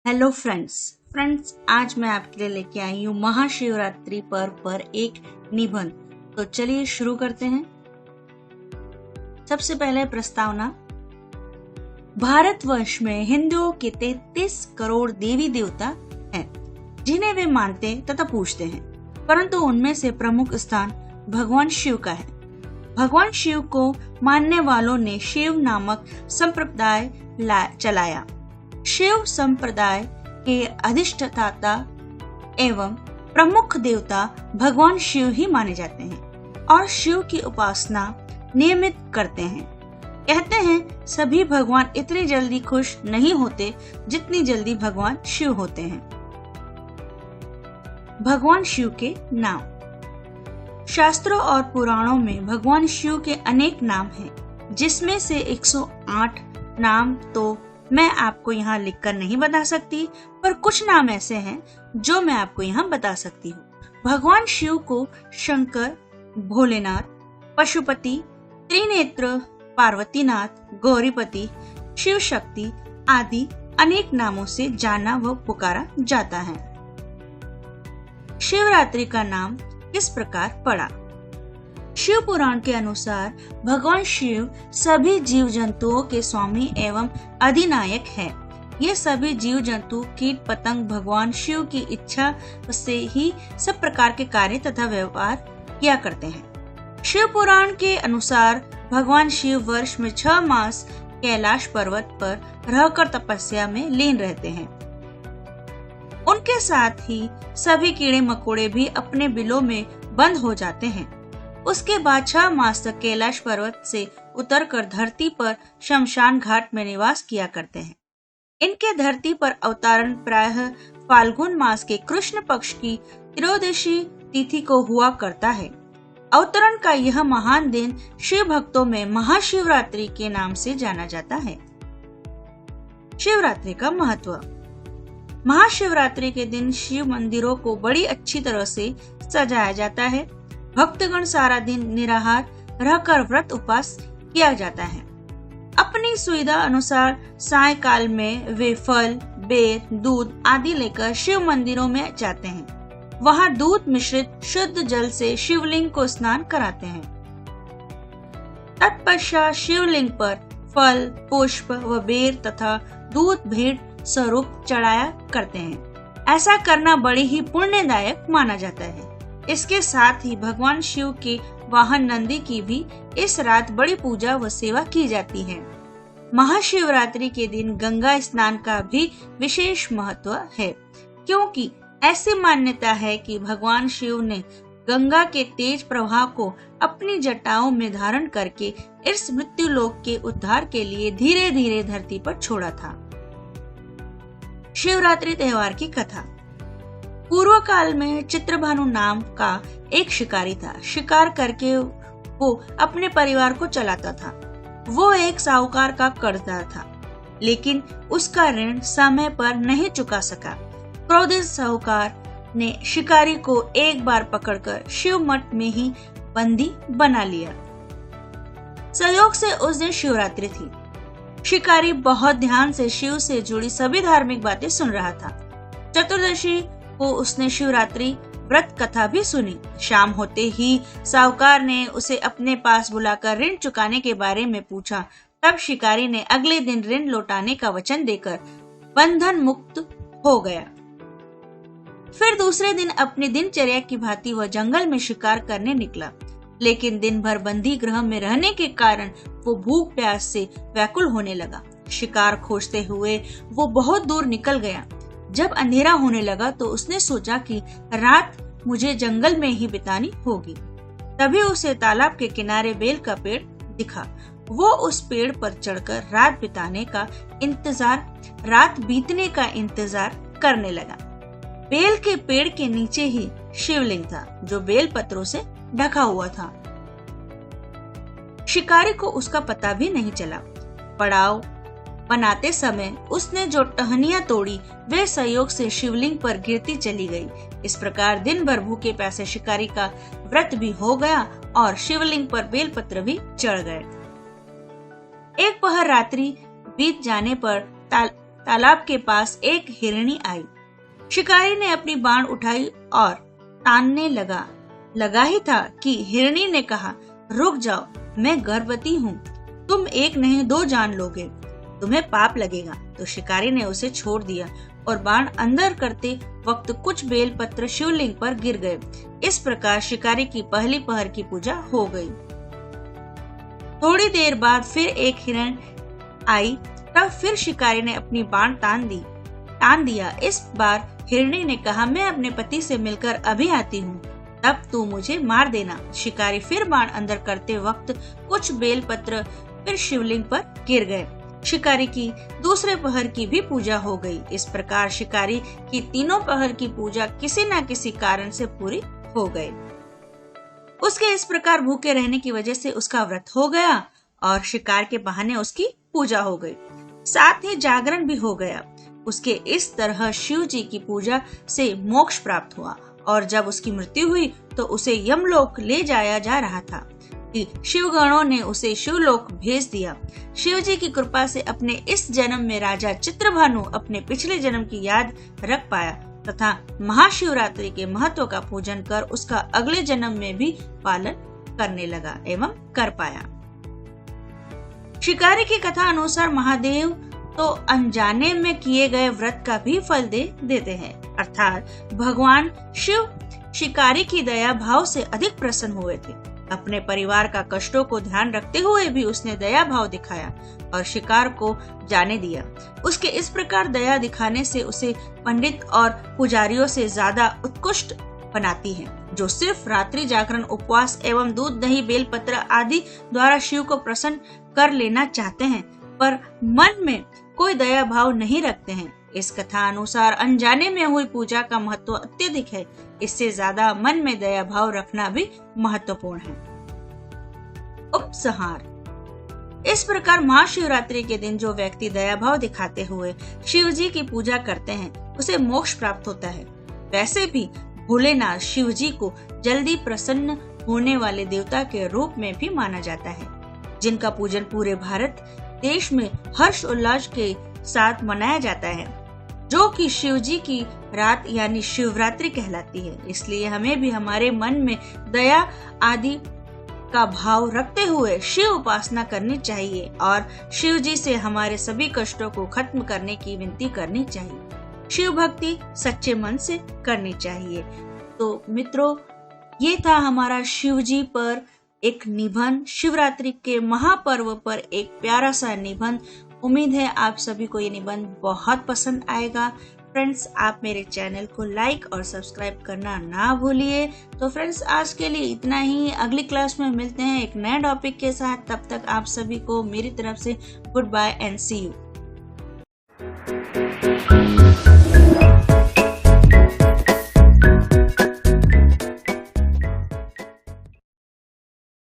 Hello friends आज मैं आपके लिए लेके आई हूँ महाशिवरात्रि पर्व पर एक निबंध। तो चलिए शुरू करते हैं। सबसे पहले प्रस्तावना। भारतवर्ष में हिंदुओं के 33 करोड़ देवी देवता हैं, जिन्हें वे मानते तथा पूजते हैं, परंतु उनमें से प्रमुख स्थान भगवान शिव का है। भगवान शिव को मानने वालों ने शिव नामक संप्रदाय चलाया। शिव संप्रदाय के अधिष्ठाता एवं प्रमुख देवता भगवान शिव ही माने जाते हैं और शिव की उपासना नियमित करते हैं। कहते हैं सभी भगवान इतनी जल्दी खुश नहीं होते जितनी जल्दी भगवान शिव होते हैं। भगवान शिव के नाम। शास्त्रों और पुराणों में भगवान शिव के अनेक नाम हैं, जिसमें से 108 नाम तो मैं आपको यहाँ लिखकर नहीं बता सकती, पर कुछ नाम ऐसे हैं जो मैं आपको यहाँ बता सकती हूँ। भगवान शिव को शंकर, भोलेनाथ, पशुपति, त्रिनेत्र, पार्वतीनाथ, गौरीपति, शिव शक्ति आदि अनेक नामों से जाना व पुकारा जाता है। शिवरात्रि का नाम किस प्रकार पड़ा? शिव पुराण के अनुसार भगवान शिव सभी जीव जंतुओं के स्वामी एवं अधिनायक है। ये सभी जीव जंतु, कीट पतंग भगवान शिव की इच्छा से ही सब प्रकार के कार्य तथा व्यवहार किया करते हैं। शिव पुराण के अनुसार भगवान शिव वर्ष में 6 मास कैलाश पर्वत पर रहकर तपस्या में लीन रहते हैं। उनके साथ ही सभी कीड़े मकोड़े भी अपने बिलों में बंद हो जाते हैं। उसके बाद 6 मास तक कैलाश पर्वत से उतरकर धरती पर शमशान घाट में निवास किया करते हैं। इनके धरती पर अवतरण प्रायः फाल्गुन मास के कृष्ण पक्ष की त्रयोदशी तिथि को हुआ करता है। अवतरण का यह महान दिन शिव भक्तों में महाशिवरात्रि के नाम से जाना जाता है। शिवरात्रि का महत्व। महाशिवरात्रि के दिन शिव मंदिरों को बड़ी अच्छी तरह से सजाया जाता है। भक्तगण सारा दिन निराहार रहकर व्रत उपवास किया जाता है। अपनी सुविधा अनुसार सायंकाल में वे फल, बेर, दूध आदि लेकर शिव मंदिरों में जाते हैं। वहां दूध मिश्रित शुद्ध जल से शिवलिंग को स्नान कराते हैं। तत्पश्चात शिवलिंग पर फल, पुष्प व बेर तथा दूध भेंट स्वरूप चढ़ाया करते हैं। ऐसा करना बड़ी ही पुण्यदायक माना जाता है। इसके साथ ही भगवान शिव के वाहन नंदी की भी इस रात बड़ी पूजा व सेवा की जाती है। महाशिवरात्रि के दिन गंगा स्नान का भी विशेष महत्व है, क्योंकि ऐसी मान्यता है कि भगवान शिव ने गंगा के तेज प्रवाह को अपनी जटाओं में धारण करके इस मृत्यु लोक के उद्धार के लिए धीरे धीरे धरती पर छोड़ा था। शिवरात्रि त्योहार की कथा। पूर्व काल में चित्रभानु नाम का एक शिकारी था। शिकार करके वो अपने परिवार को चलाता था। वो एक साहूकार का कर्जदार था, लेकिन उसका ऋण समय पर नहीं चुका सका। क्रोधित साहूकार ने शिकारी को एक बार पकड़कर शिव मठ में ही बंदी बना लिया। संयोग से उस दिन शिवरात्रि थी। शिकारी बहुत ध्यान से शिव से जुड़ी सभी धार्मिक बातें सुन रहा था। चतुर्दशी को उसने शिवरात्रि व्रत कथा भी सुनी। शाम होते ही साहूकार ने उसे अपने पास बुलाकर ऋण चुकाने के बारे में पूछा। तब शिकारी ने अगले दिन ऋण लौटाने का वचन देकर बंधन मुक्त हो गया। फिर दूसरे दिन अपनी दिनचर्या की भांति वह जंगल में शिकार करने निकला, लेकिन दिन भर बंदी गृह में रहने के कारण वो भूख प्यास से व्याकुल होने लगा। शिकार खोजते हुए वो बहुत दूर निकल गया। जब अंधेरा होने लगा तो उसने सोचा कि रात मुझे जंगल में ही बितानी होगी। तभी उसे तालाब के किनारे बेल का पेड़ दिखा। वो उस पेड़ पर चढ़कर रात बीतने का इंतजार करने लगा। बेल के पेड़ के नीचे ही शिवलिंग था, जो बेल पत्रों से ढका हुआ था। शिकारी को उसका पता भी नहीं चला। पड़ाव बनाते समय उसने जो टहनियां तोड़ी वे संयोग से शिवलिंग पर गिरती चली गई। इस प्रकार दिन भर भूखे प्यासे शिकारी का व्रत भी हो गया और शिवलिंग पर बेलपत्र भी चढ़ गए। एक पहर रात्रि बीत जाने पर तालाब के पास एक हिरणी आई। शिकारी ने अपनी बाण उठाई और तानने लगा ही था कि हिरणी ने कहा, रुक जाओ, मैं गर्भवती हूँ, तुम एक नहीं 2 जान लोगे, तुम्हें पाप लगेगा। तो शिकारी ने उसे छोड़ दिया और बाण अंदर करते वक्त कुछ बेलपत्र शिवलिंग पर गिर गए। इस प्रकार शिकारी की पहली पहर की पूजा हो गई। थोड़ी देर बाद फिर एक हिरण आई, तब फिर शिकारी ने अपनी बाण तान दिया। इस बार हिरणी ने कहा, मैं अपने पति से मिलकर अभी आती हूँ, तब तू मुझे मार देना। शिकारी फिर बाण अंदर करते वक्त कुछ बेलपत्र फिर शिवलिंग पर गिर गए। शिकारी की दूसरे पहर की भी पूजा हो गई। इस प्रकार शिकारी की तीनों पहर की पूजा किसी न किसी कारण से पूरी हो गई। उसके इस प्रकार भूखे रहने की वजह से उसका व्रत हो गया और शिकार के बहाने उसकी पूजा हो गई, साथ ही जागरण भी हो गया। उसके इस तरह शिव जी की पूजा से मोक्ष प्राप्त हुआ और जब उसकी मृत्यु हुई तो उसे यमलोक ले जाया जा रहा था कि शिवगणों ने उसे शिवलोक भेज दिया। शिव जी की कृपा से अपने इस जन्म में राजा चित्रभानु अपने पिछले जन्म की याद रख पाया तथा महाशिवरात्रि के महत्व का पूजन कर उसका अगले जन्म में भी पालन करने लगा एवं कर पाया। शिकारी की कथा अनुसार महादेव तो अनजाने में किए गए व्रत का भी फल देते हैं, अर्थात भगवान शिव शिकारी की दया भाव से अधिक प्रसन्न हुए थे। अपने परिवार का कष्टों को ध्यान रखते हुए भी उसने दया भाव दिखाया और शिकार को जाने दिया। उसके इस प्रकार दया दिखाने से उसे पंडित और पुजारियों से ज्यादा उत्कृष्ट बनाती है, जो सिर्फ रात्रि जागरण, उपवास एवं दूध, दही, बेलपत्र आदि द्वारा शिव को प्रसन्न कर लेना चाहते हैं, पर मन में कोई दया भाव नहीं रखते हैं। इस कथा अनुसार अनजाने में हुई पूजा का महत्व अत्यधिक है, इससे ज्यादा मन में दया भाव रखना भी महत्वपूर्ण है। उपसंहार। इस प्रकार महाशिवरात्रि के दिन जो व्यक्ति दया भाव दिखाते हुए शिव जी की पूजा करते हैं, उसे मोक्ष प्राप्त होता है। वैसे भी भोलेनाथ शिव जी को जल्दी प्रसन्न होने वाले देवता के रूप में भी माना जाता है, जिनका पूजन पूरे भारत देश में हर्ष उल्लास के साथ मनाया जाता है, जो कि शिव जी की रात यानी शिवरात्रि कहलाती है। इसलिए हमें भी हमारे मन में दया आदि का भाव रखते हुए शिव उपासना करनी चाहिए और शिव जी से हमारे सभी कष्टों को खत्म करने की विनती करनी चाहिए। शिव भक्ति सच्चे मन से करनी चाहिए। तो मित्रों, ये था हमारा शिव जी पर एक निबंध, शिवरात्रि के महापर्व पर एक प्यारा सा निबंध। उम्मीद है आप सभी को ये निबंध बहुत पसंद आएगा। फ्रेंड्स, आप मेरे चैनल को लाइक और सब्सक्राइब करना ना भूलिए। तो फ्रेंड्स, आज के लिए इतना ही। अगली क्लास में मिलते हैं एक नए टॉपिक के साथ। तब तक आप सभी को मेरी तरफ से good bye and see you.